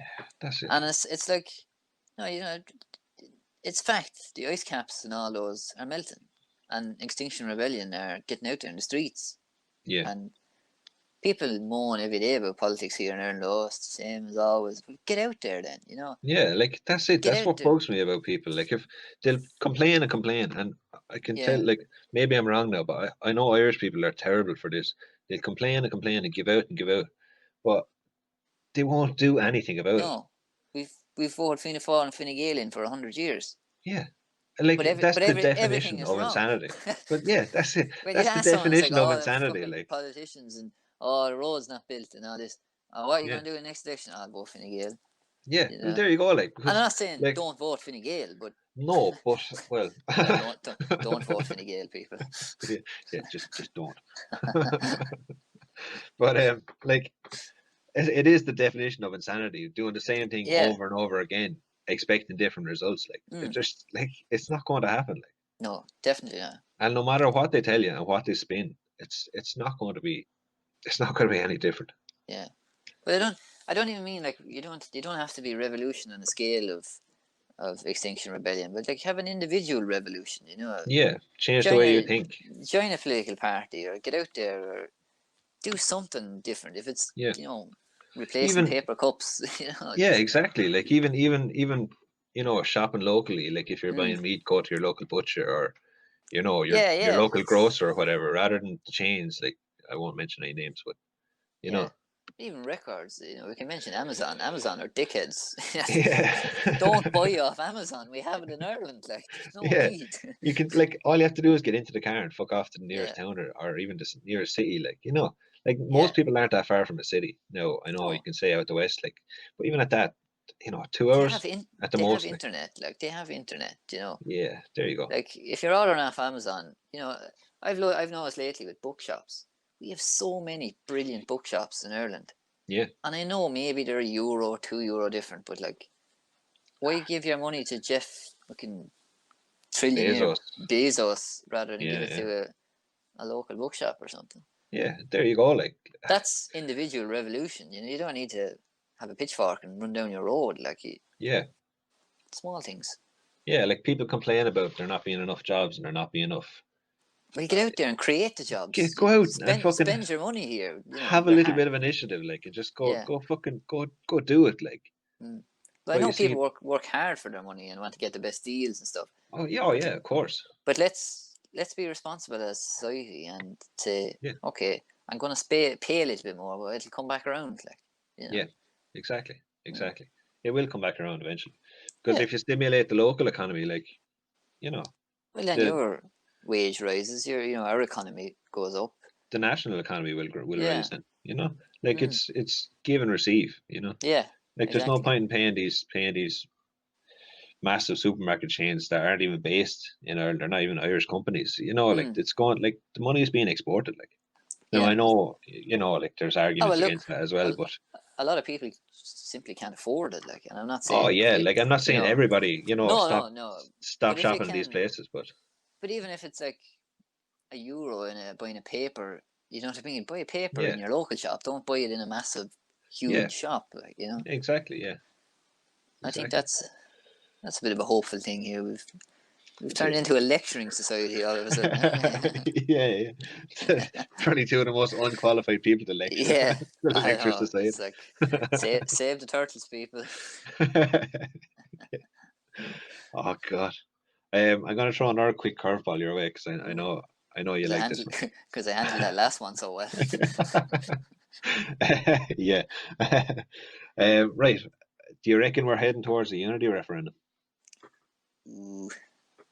that's it. And it's like, no, you know, it's fact. The ice caps and all those are melting, and Extinction Rebellion are getting out there in the streets. Yeah. And people moan every day about politics here in Ireland. Oh, it's the same as always. But get out there then, you know. Yeah, like that's it. That's what bugs me about people. Like, if they'll complain, and I can tell, like, maybe I'm wrong now, but I know Irish people are terrible for this. They'll complain and give out, but they won't do anything about it. No, we've voted Fianna Fáil and Fine Gael in for 100 years. Yeah. Like, that's the definition of insanity. But yeah, that's it. That's the definition of insanity. Like, politicians and the road's not built and all this. What are you going to do in the next election? I'll vote Fine Gael. Yeah, you know? Well, there you go. Like, I'm not saying don't vote Fine Gael, but no, but well, don't vote Fine Gael, people. Yeah, just don't. But like, it is the definition of insanity, doing the same thing over and over again, expecting different results. Like, it's just like it's not going to happen. Like, no, definitely not. And no matter what they tell you and what they spin, it's not going to be any different. Yeah, but I don't even mean like you don't have to be revolution on the scale of Extinction Rebellion, but like have an individual revolution, you know. Yeah, change the way you think. Join a political party or get out there or do something different. If it's you know, replacing even paper cups. yeah, Just, exactly. Like even shopping locally. Like if you're mm, buying meat, go to your local butcher or yeah, your yeah, local grocer or whatever, rather than the chains. Like I won't mention any names, but you yeah. know, Even records, we can mention Amazon. Amazon are dickheads. yeah, Don't buy off Amazon. We have it in Ireland. Like, there's no yeah. need. You can like all you have to do is get into the car and fuck off to the nearest Yeah, town or even the nearest city. Like like yeah. most people aren't that far from a city. No, I know you No, can say out the west, like, but even at that, 2 they hours have in at the they have most. Like, internet. Like they have internet. yeah, there you go. Like if you're ordering off Amazon, I've noticed lately with bookshops, we have so many brilliant bookshops in Ireland. Yeah, And I know maybe they're €1, €2 different, but like, why give your money to Jeff fucking trillionaire Bezos. Bezos rather than give Yeah, it yeah, to a local bookshop or something? yeah. There you go. Like, That's individual revolution. You don't need to have a pitchfork and run down your road. Like, yeah, small things. yeah. Like people complain about there not being enough jobs and there not being enough. Well, you get out there and create the jobs. Go out and Spend fucking spend your money here. have a Your little heart. bit of initiative. Like, and just Yeah. go fucking go do it. Like, Mm. But I but know you people see, work hard for their money and want to get the best deals and stuff. oh yeah, of course. But let's be responsible as society and say, Yeah, okay, I'm going to pay a little bit more, but it'll come back around. Like. yeah, exactly, Mm. exactly. It will come back around eventually. Because Yeah. if you stimulate the local economy, like, you know, Well, then the your wage rises. Our economy goes up. the national economy will rise Yeah. then. Like Mm. it's give and receive. Yeah. Like there's no Exactly. point in paying these massive supermarket chains that aren't even based in Ireland. They're not even Irish companies. Like Mm. it's going like the money is being exported. Like now Yeah. I know like there's Oh well, arguments look, against that as well, a, but a lot of people simply can't afford it. Like, and I'm not oh saying yeah, like I'm not you saying know, everybody no, stop no, no. stop But if you shopping in these can, places, but but even if it's like €1 in buying a paper, you know what I mean? Buy a paper in yeah, your local shop. Don't buy it in a massive, yeah, huge shop. Like. exactly, yeah, I think exactly. that's a bit of a hopeful thing here. We've turned into a lecturing society all of a sudden, haven't we? Yeah, yeah. Probably two of the most unqualified people to lecture Yeah, the I lecture know. society. It's like save the turtles, people. Oh God. I'm gonna throw another quick curveball your way because I know you Because I like this handled because I handled that last one so well. one. Yeah. Right. Do you reckon we're heading towards a unity referendum? Ooh,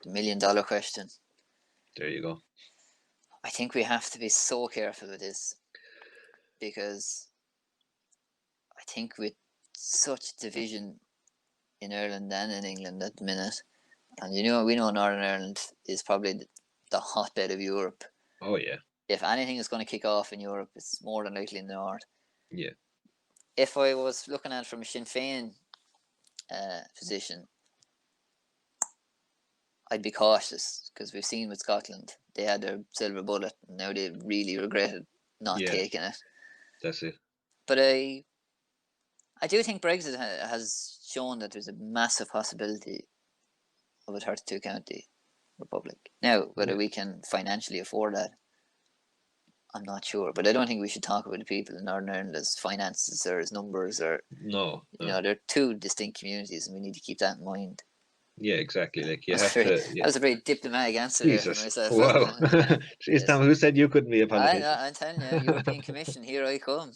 the $1 million question. There you go. I think we have to be so careful with this because I think with such division in Ireland and in England at the minute, and we know Northern Ireland is probably the hotbed of Europe. Oh yeah. If anything is going to kick off in Europe, it's more than likely in the north. Yeah. If I was looking at it from a Sinn Féin position, I'd be cautious because we've seen with Scotland, they had their silver bullet and now they really regretted not Yeah. taking it. That's it. But I do think Brexit has shown that there's a massive possibility of a 32 county republic. Now, whether Yeah. we can financially afford that, I'm not sure, but I don't think we should talk about the people in Northern Ireland as finances or as numbers or No. No. they're two distinct communities, and we need to keep that in mind. Yeah. Exactly. Like you That was have very to. that Yeah. was a very diplomatic answer there for Jesus. myself, wasn't Wow. it? Jeez, Yes, Tom, who said you couldn't be a politician? I'm telling you, European Commission, here I come.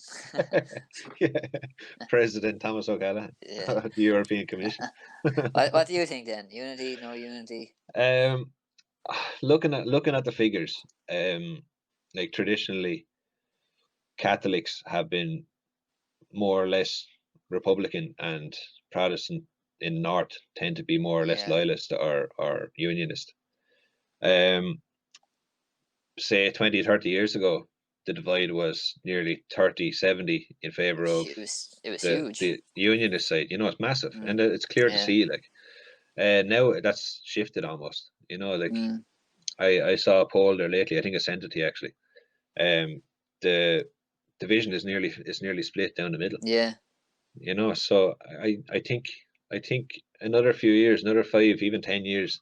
Yeah. President Thomas O'Callaghan Yeah. of the European Commission. What do you think then? Unity, no unity? um, looking at the figures, like traditionally, Catholics have been more or less Republican, and Protestant in North tend to be more or less Yeah, loyalist or unionist. Um, say 20, 30 years ago, the divide was nearly 30-70 in favor of it was the huge. the unionist side. It's massive, and it's clear to Yeah. see. Like now, that's shifted almost. Like Mm, I saw a poll there lately. I think I sent it to you actually. The division is nearly split down the middle. yeah. So I think another few years, another 5, even 10 years,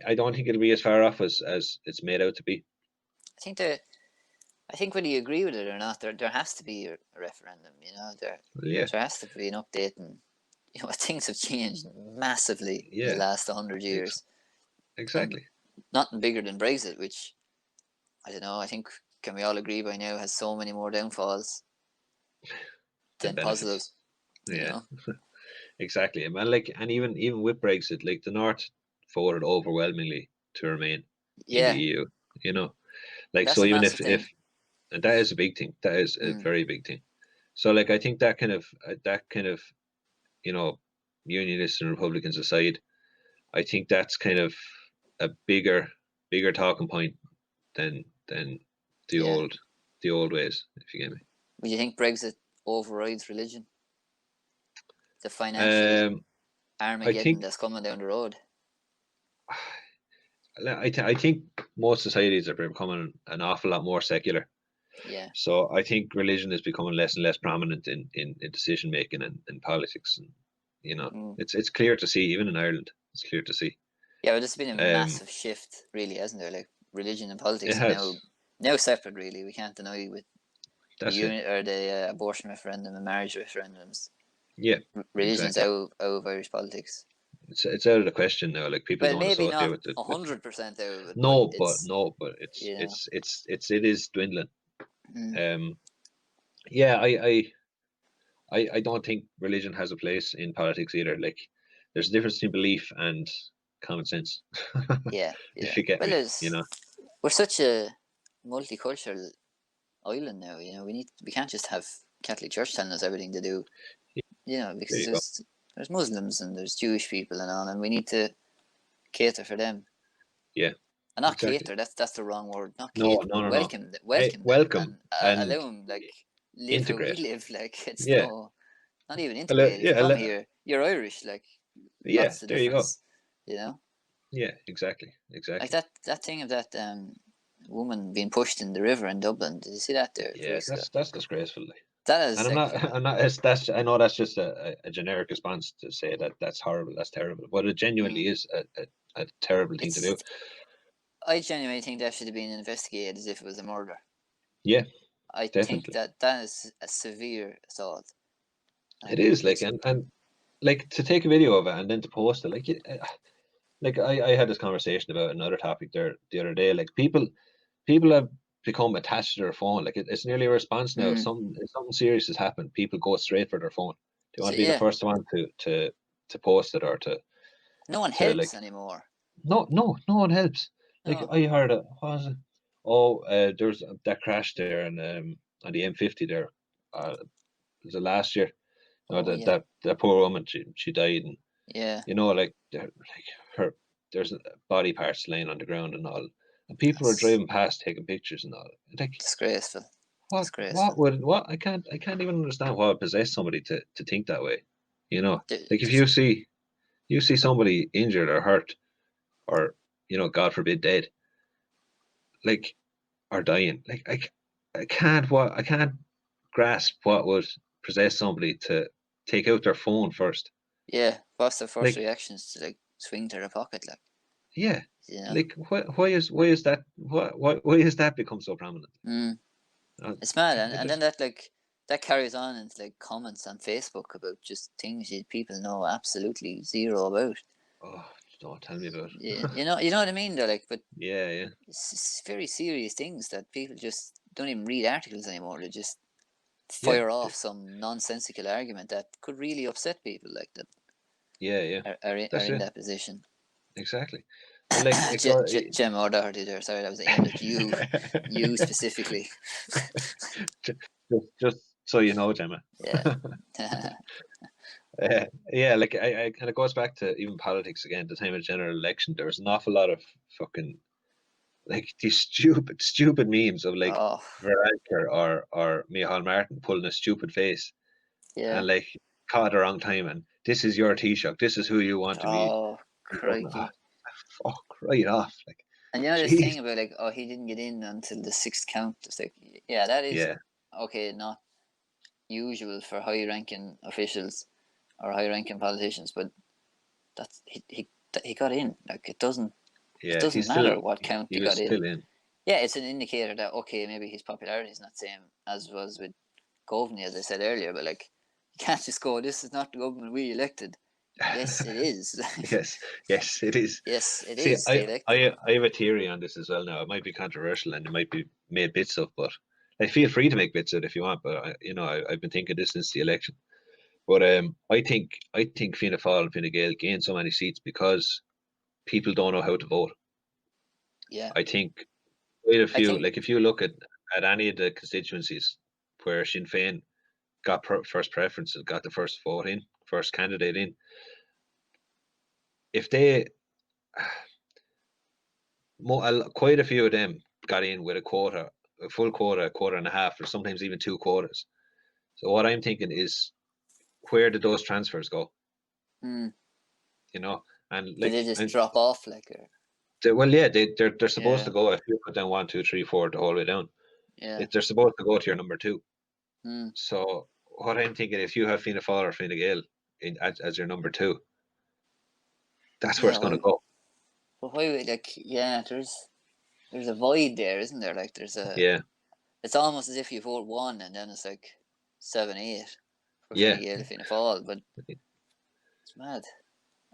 I don't think it'll be as far off as it's made out to be. I think I think whether you agree with it or not, there has to be a referendum. There Yeah, has to be an update, and things have changed massively in the yeah, last 100 ex- years, and exactly. nothing bigger than Brexit, which I don't know. I think can we all agree by now has so many more downfalls The than benefits. positives. You Yeah, know. exactly. And and even with Brexit, like the North voted overwhelmingly to remain in the Yeah, EU. You know, like that's so a even massive if thing. and that is a big thing. That is a Mm, very big thing. So like I think that kind of you know unionists and Republicans aside, I think that's kind of a bigger talking point than the yeah. old the old ways, if you get me. Would you think Brexit overrides religion? The financial Um, I Armageddon think that's coming down the road. I think most societies are becoming an awful lot more secular. Yeah. So I think religion is becoming less and less prominent in decision making and politics, and Mm. it's clear to see even in Ireland. It's clear to see. Yeah, but there's been a Um, massive shift, really, hasn't there? Like religion and it politics are has. now separate. Really, we can't deny with the That's it. unit or the abortion referendum and marriage referendums. Yeah, Religion's exactly. out of Irish politics. It's out of the question now. Like people Well, don't maybe associate not with it. With 100% out of it, but no, but it's no, but you know. it is dwindling. Mm, Um, yeah, I don't think religion has a place in politics either. Like, there's a difference between belief and common sense. yeah, If yeah. you get Well, me, you there's know. we're such a multicultural island now. We can't just have Catholic Church telling us everything to do. Yeah, there Because you go. there's Muslims and there's Jewish people and all, and we need to cater for them. Yeah, And not exactly. cater. That's the wrong word. Not No, cater, no, but no, no. Hey, welcome them welcome and and allow them live how we integrate. live. Like it's Yeah, not even integrate. If you yeah, come here, you're Irish. Like yeah. what's the There you go. difference? You know, Yeah, exactly, like exactly. that thing of that woman being pushed in the river in Dublin. Did you see that there a few Yeah, weeks ago? that's disgraceful. Like. That And is I'm like not, I'm not. That's I know that's just a generic response to say that that's horrible, that's terrible, but it mm, genuinely is a terrible thing to do. it's. I genuinely think that should have been investigated as if it was a murder. Yeah, I think definitely. that is a severe assault, It and is like, and like to take a video of it and then to post it, like I had this conversation about another topic there the other day. Like people have become attached to their phone. Like it's nearly a response now. mm, If something serious has happened, people go straight for their phone. They want so to be the yeah, first one to post it or no one to helps like. anymore. No one helps. Like No, I heard it. What was it? Oh, there's that crash there and on the M50 there. Was it last year? No, oh yeah, that poor woman. She died, and yeah, like like her there's body parts laying on the ground and all, and people were that's driving past taking pictures and all. Like disgraceful, what disgraceful. would what I can't even understand what would possess somebody to think that way. You know, like if Just you see somebody injured or hurt or God forbid dead, like are dying. Like I can't grasp what would possess somebody to take out their phone first. yeah. What's the first Like reactions to like swing to their pocket, like yeah, you know? like why is that why has that become so prominent? Mm, Uh, it's mad, I and then just that carries on into like comments on Facebook about just things people know absolutely zero about. oh don't tell me about Yeah, it. you know what I mean. Though, like, but Yeah, yeah, it's very serious things that people just don't even read articles anymore. They just yeah, fire off some nonsensical argument that could really upset people like that yeah, yeah. are That's in it that position. exactly. And like or, Gemma O'Doherty there. Sorry, that was aimed at you, you specifically. just, just so you know, Gemma. Yeah. Yeah, like I kind of goes back to even politics again. The time of the general election, there was an awful lot of fucking like these stupid memes of like Oh, Veronica or Micheál Martin pulling a stupid face yeah. and like caught at the wrong time and this is your Taoiseach, this is who you want to be. Oh, And going, ah, crikey. fuck right off, like And this jeez. thing about like, oh, he didn't get in until the sixth count. It's like, yeah, that is Yeah, okay. Not usual for high-ranking officials or high-ranking politicians, but that's he got in. Like it doesn't yeah, matter what count he he was got in. still in. Yeah, it's an indicator that, okay, maybe his popularity is not the same as was with Governor, as I said earlier, but like, you can't just go, this is not the government we elected. Yes, it is. yes, it is. Yes, it See, is. They elected him. I have a theory on this as well now. It might be controversial and it might be made bits of, but like, feel free to make bits of it if you want. But I've been thinking this since the election. But I think Fianna Fáil and Fine Gael gained so many seats because people don't know how to vote. Yeah. I think quite a I few. think, Like, if you look at any of the constituencies where Sinn Féin got first preferences, got the first vote in, first candidate in, if they quite a few of them got in with a quota, a full quota, a quarter and a half, or sometimes even 2 quarters. So what I'm thinking is, where did those transfers go? hmm, You know, and did like, they just drop off? Like, or, well, yeah, they're supposed yeah, to go, if you put down 1, 2, 3, 4 the whole way down. yeah. They're supposed to go to your number 2. Hmm. So what I'm thinking, if you have Fianna Fáil or Fine Gael as your number 2, that's where Yeah, it's going to why, go. but why, like, yeah, there's a void there, isn't there? Like, Yeah, it's almost as if you vote one and then it's like 7-8 for yeah, Fine Gael to Fianna Fáil, but it's mad.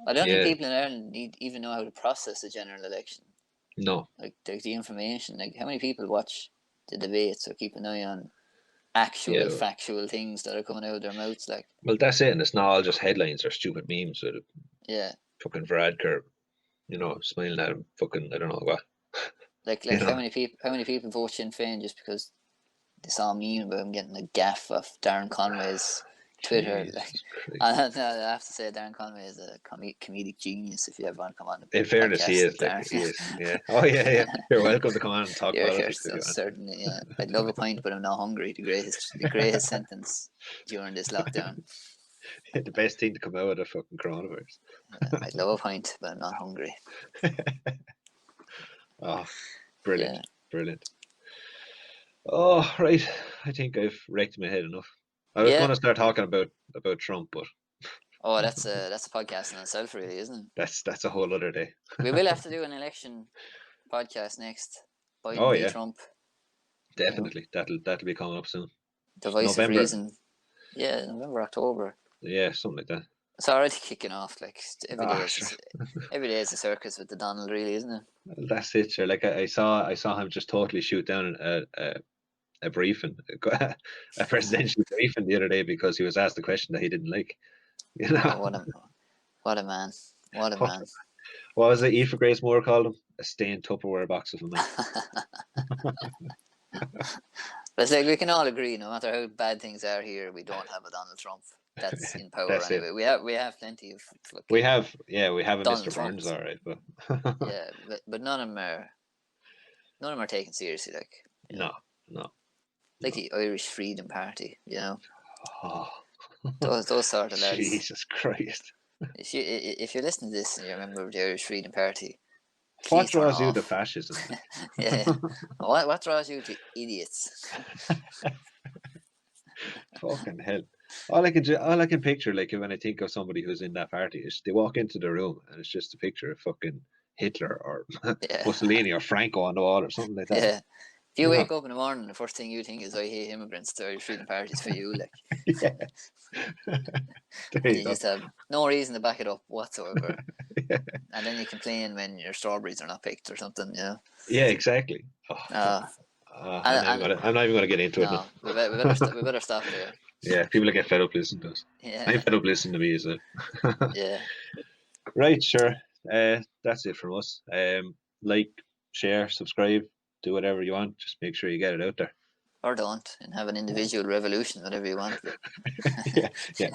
I don't think yeah. people in Ireland even know how to process a general election. No, Like, the information, like, how many people watch the debates or keep an eye on actual yeah. factual things that are coming out of their mouths? Like, Well, that's it, and it's not all just headlines or stupid memes with yeah, fucking Varadkar, smiling at him, fucking, I don't know what, you like know. how many people vote Sinn Féin just because they saw a meme about him getting a gaff of Darren Conway's Twitter? Like, Jesus Christ. I have to say, Darren Conway is a comedic genius. If you ever want to come on the In fairness, he podcast, is, like, he Darren, is, yeah. Oh, yeah, yeah. You're welcome to come on and talk you're politics if so you want. certainly, yeah. I'd love a pint, but I'm not hungry. The greatest sentence during this lockdown. The best thing to come out of the fucking coronavirus. I'd love a pint, but I'm not hungry. Oh, brilliant, Yeah, brilliant. Oh, right. I think I've wrecked my head enough. I was going yeah. to start talking about Trump, but Oh, that's a podcast in itself, really, isn't it? that's a whole other day. We will have to do an election podcast next. Oh Biden v yeah, Trump. You know, definitely. That'll be coming up soon. the voice of November. reason. Yeah, November, October. Yeah, something like that. It's already kicking off. Like, Ah, sure. every day is a circus with the Donald, really, isn't it? Well, that's it, sure. Like, I saw him just totally shoot down a briefing, a presidential briefing the other day because he was asked a question that he didn't like. You Oh, know, what a man! What a what, man! what was it? Eva Grace Moore called him a stained Tupperware box of a man. But it's like, we can all agree, no matter how bad things are here, we don't have a Donald Trump that's in power That's it. anyway. We have plenty of We fucking have, we have a Donald Mr. Burns, Trumps. all right, but Yeah, but none of them are taken seriously. Like, no, no, like no. the Irish Freedom Party. Oh, Those sort of lads. Jesus Christ! If you listen to this and you remember the Irish Freedom Party, What please turn it draws you to off. fascism? Yeah. What draws you to idiots? Fucking hell! All I can picture, like, when I think of somebody who's in that party, is they walk into the room and it's just a picture of fucking Hitler or Yeah, Mussolini or Franco on the wall or something like that. yeah. If you You know? wake up in the morning, the first thing you think is, "I hate immigrants." The Irish Freedom Party is for you. Like, Yeah. There and you you go. just have no reason to back it up whatsoever. Yeah, And then you complain when your strawberries are not picked or something. yeah, exactly. Oh, Uh, I'm and not even and gonna get into it now. no, we better stop there. Yeah, people get fed up listening to us. I'm Yeah, fed up listening to me as well. yeah. Right, sure. That's it from us. Like, share, subscribe, do whatever you want. Just make sure you get it out there. Or don't, and have an individual revolution, whatever you want. But Yeah, yeah.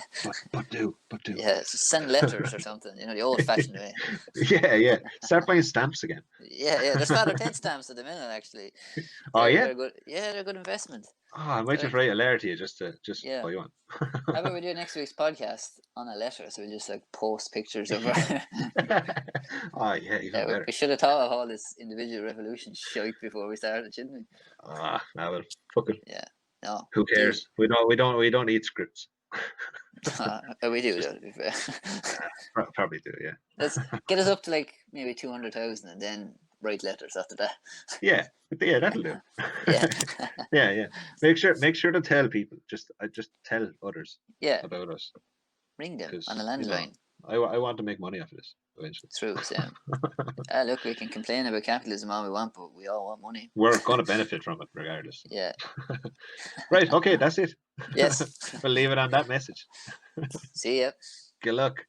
But do. yeah, just send letters or something. The old-fashioned way. Yeah. Start buying stamps again. Yeah. There's Father Ted stamps at the minute. Actually, Oh yeah. they're good. Yeah, they're a good investment. Oh, I might They're just like, write a letter to you just yeah. buy one. How about we do next week's podcast on a letter? So we just like post pictures of our. Oh yeah, even Yeah, better. we should have thought of all this individual revolution shite before we started, shouldn't we? Now well, fuck it. Yeah. No. Who cares? We don't need scripts. We do though, to be fair. Probably do, yeah. Let's get us up to like maybe 200,000, and then write letters after that. Yeah, that'll do. Yeah. Yeah. Make sure to tell people. Just tell others Yeah. about us. Ring them Because on a landline. I want to make money off of this eventually. True, Sam. Look, we can complain about capitalism all we want, but we all want money. We're going to benefit from it regardless. Yeah. Right. Okay, that's it. Yes. We'll leave it on that message. See ya. Good luck.